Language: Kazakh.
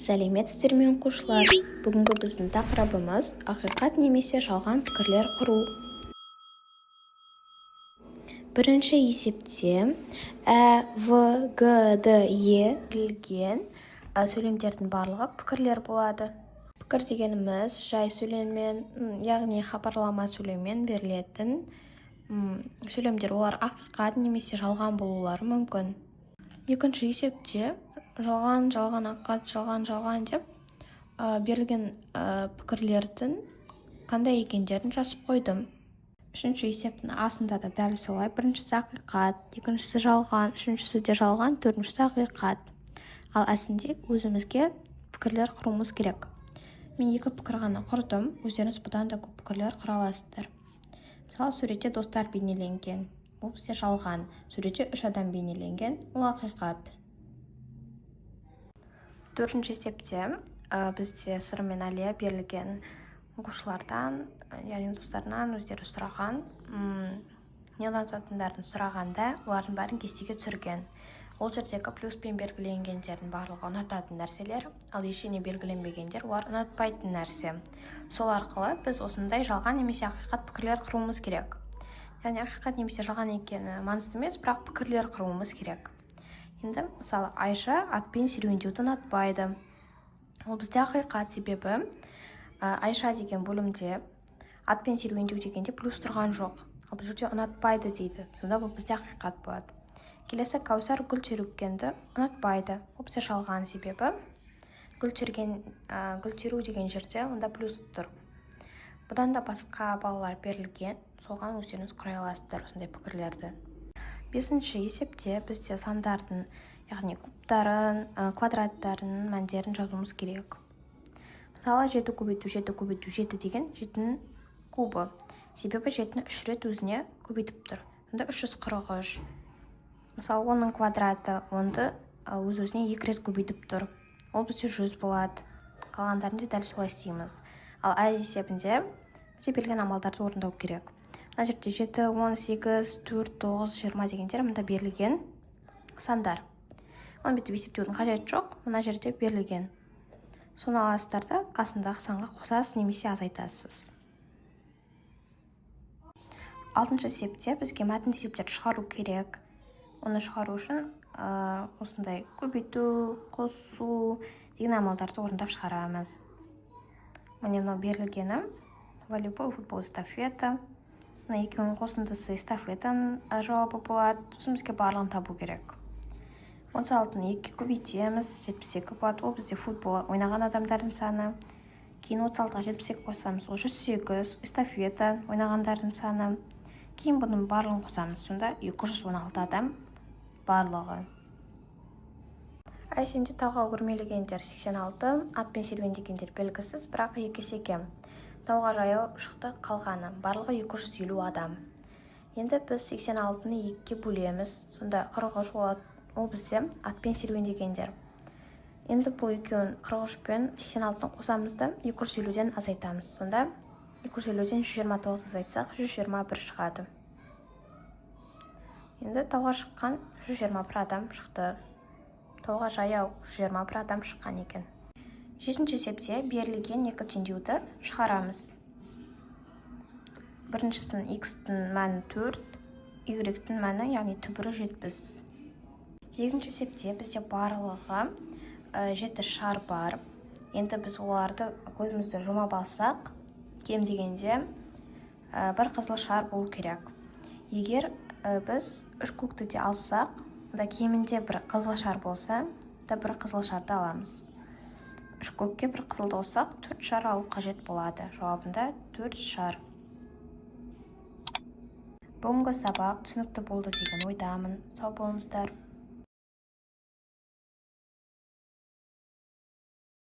Сәлеметсіздер ме оқушылар? Бүгінгі біздің тақырыбымыз ақиқат немесе жалған пікірлер құру. Бірінші есепте В, Г, Д, Е берілген сөйлемдердің барлығы пікірлер болады. Пікір дегеніміз жай сөйлеммен, яғни хабарлама сөйлеммен берілетін сөйлемдер. Олар ақиқат немесе жалған болулары мүмкін. Екінші есепте жалған, ақиқат, жалған деп берілген пікірлердің қандай екендерін жазып қойдым. Үшінші есептің асында да дәл солай. Біріншісі ақиқат, екіншісі жалған, үшіншісі де жалған, төртіншісі ақиқат. Ал әсінде өзімізге пікірлер құруымыз керек. Мен екі пікір ғана құрдым, өздеріңіз бұдан да көп пікірлер құра аласыздар. Мысалы, суретте достар бейнеленген, бұл бізде жалған. Суретте 3 адам бейнеленген, ол ақиқат. Төртінші есепте бізде Сырым мен Әлия берілген оқушылардан, яғни достарынан өздері сұраған, не ұнататындарын сұрағанда, олардың бәрін кестеге түсірген. Ол жердегі плюспен белгіленгендердің барлығы ұнататын нәрселер, ал ештеңе белгіленбегендер олар ұнатпайтын нәрсе. Сол арқылы біз осындай жалған немесе ақиқат пікірлер құруымыз керек. Яғни ақиқат немесе жалған екені маңызды емес, бірақ пікірлер құруымыз керек. Енді мысалы Айша атпен серуендеуді ұнатпайды. Ол бізде ақиқат, себебі Айша деген бөлімде атпен серуендеу дегенде плюс тұрған жоқ. Ал бұл жерде ұнатпайды дейді. Сонда бұл бізде ақиқат болады. Келесі Кәусар гүл терукенді ұнатпайды. Ол бізде жалған, себебі гүл теру деген жерде онда плюс тұр. Бұдан да басқа балалар берілген, соған өздеріңіз құрай аласыздар осындай пікірлерді. Бесінші есепте бізде сандардың, яғни кубтарын, квадраттарын, мәндерін жазуымыз керек. Мысалы 7 көбейту 7 деген 7-нің кубы. Себебі 7-ні 3 рет өзіне көбейтіп тұр. Онда 343. Мысалы 10-ның квадраты 10-ды өз-өзіне 2 рет көбейтіп тұр. Ол бізде 100 болады. Қалғандарын да дәл солай істейміз. Ал әй есебінде бізде берілген амалдарды орындау керек. Мына жерде 7, 18, 4, 9, 20 дегендер мұнда берілген сандар. Оны бүйтіп есептеудің қажеті жоқ, мына жерде берілген. Соны аласыздар да қасындағы санға қосасыз немесе азайтасыз. Алтыншы есепте бізге мәтінді есептерді шығару керек. Оны шығару үшін осындай көбейту, қосу деген амалдарды орындап шығарамыз. Міне мынау берілгені волейбол, футбол, эстафета. Мына екеуінің қосындысы эстафетаның жауабы болады. Сосын бізге барлығын табу керек. 36-ны 2 көбейтеміз, 72 болады. Ол бізде футбол ойнаған адамдардың саны. Кейін 36-ға 72 қосамыз, ол 108, эстафета ойнағандардың саны. Кейін бұның барлығын қосамыз, сонда 216 адам барлығы. Әсемде тауға өрмелегендер 86, атпен серуендегендер белгісіз, бірақ 2 есеге. Тауға жаяу шықты қалғаны, барлығы 250 адам. Енді біз 86-ны 2-ге бөлеміз, сонда 43 болады. Ол бізде атпен серуендегендер. Енді бұл екеуін 43 пен 86-ны қосамыз да 250-ден азайтамыз. Сонда 250-ден 129 азайтсақ 121 шығады. Енді тауға шыққан 121 адам шықты. Тауға жаяу 121 адам шыққан екен. Жетінші есепте берілген екі теңдеуді шығарамыз. Біріншісінің x-тің мәні 4, y-тің мәні, яғни түбірі 70. Сегізінші есепте бізде барлығы 7 шар бар. Енді біз оларды көзімізді жұмып алсақ, кем дегенде бір қызыл шар болу керек. Егер біз 3 көкті де алсақ, онда кемінде бір қызыл шар болса, да бір қызыл шарды аламыз. 3 көкке бір қызылды қоссақ, 4 шар алу қажет болады. Жауабында 4 шар. Бүгінгі сабақ түсінікті болды деген ойдамын. Сау болыңыздар.